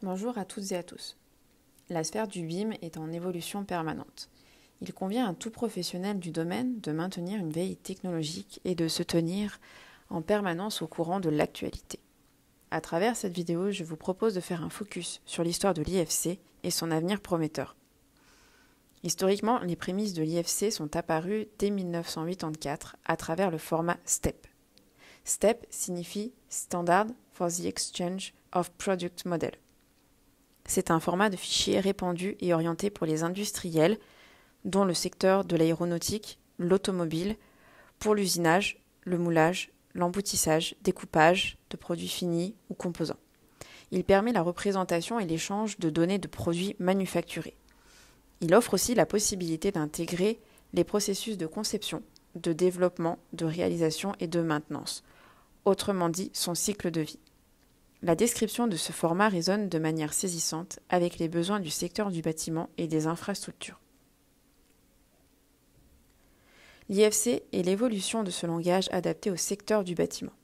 Bonjour à toutes et à tous. La sphère du BIM est en évolution permanente. Il convient à tout professionnel du domaine de maintenir une veille technologique et de se tenir en permanence au courant de l'actualité. À travers cette vidéo, je vous propose de faire un focus sur l'histoire de l'IFC et son avenir prometteur. Historiquement, les prémices de l'IFC sont apparues dès 1984 à travers le format STEP. STEP signifie Standard for the Exchange of Product Model. C'est un format de fichier répandu et orienté pour les industriels, dont le secteur de l'aéronautique, l'automobile, pour l'usinage, le moulage, l'emboutissage, découpage de produits finis ou composants. Il permet la représentation et l'échange de données de produits manufacturés. Il offre aussi la possibilité d'intégrer les processus de conception, de développement, de réalisation et de maintenance, autrement dit son cycle de vie. La description de ce format résonne de manière saisissante avec les besoins du secteur du bâtiment et des infrastructures. L'IFC est l'évolution de ce langage adapté au secteur du bâtiment.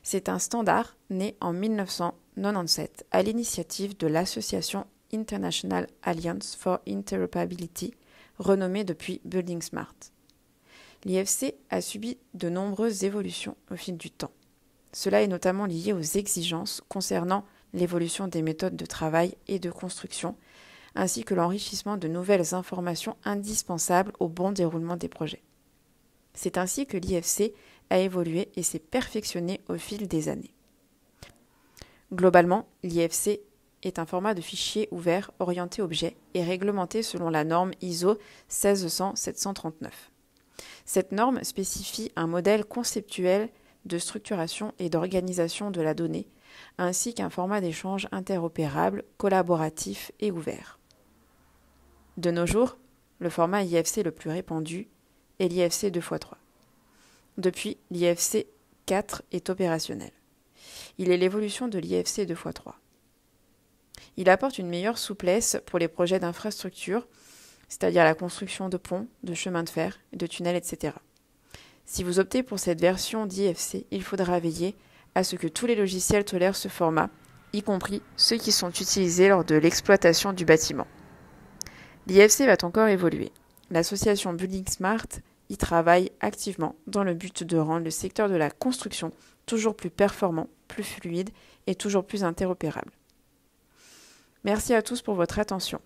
C'est un standard né en 1997 à l'initiative de l'Association International Alliance for Interoperability, renommée depuis Building Smart. L'IFC a subi de nombreuses évolutions au fil du temps. Cela est notamment lié aux exigences concernant l'évolution des méthodes de travail et de construction, ainsi que l'enrichissement de nouvelles informations indispensables au bon déroulement des projets. C'est ainsi que l'IFC a évolué et s'est perfectionné au fil des années. Globalement, l'IFC est un format de fichier ouvert orienté objet et réglementé selon la norme ISO 16100-739. Cette norme spécifie un modèle conceptuel de structuration et d'organisation de la donnée, ainsi qu'un format d'échange interopérable, collaboratif et ouvert. De nos jours, le format IFC le plus répandu est l'IFC 2x3. Depuis, l'IFC 4 est opérationnel. Il est l'évolution de l'IFC 2x3. Il apporte une meilleure souplesse pour les projets d'infrastructure, c'est-à-dire la construction de ponts, de chemins de fer, de tunnels, etc. Si vous optez pour cette version d'IFC, il faudra veiller à ce que tous les logiciels tolèrent ce format, y compris ceux qui sont utilisés lors de l'exploitation du bâtiment. L'IFC va encore évoluer. L'association Building Smart y travaille activement dans le but de rendre le secteur de la construction toujours plus performant, plus fluide et toujours plus interopérable. Merci à tous pour votre attention.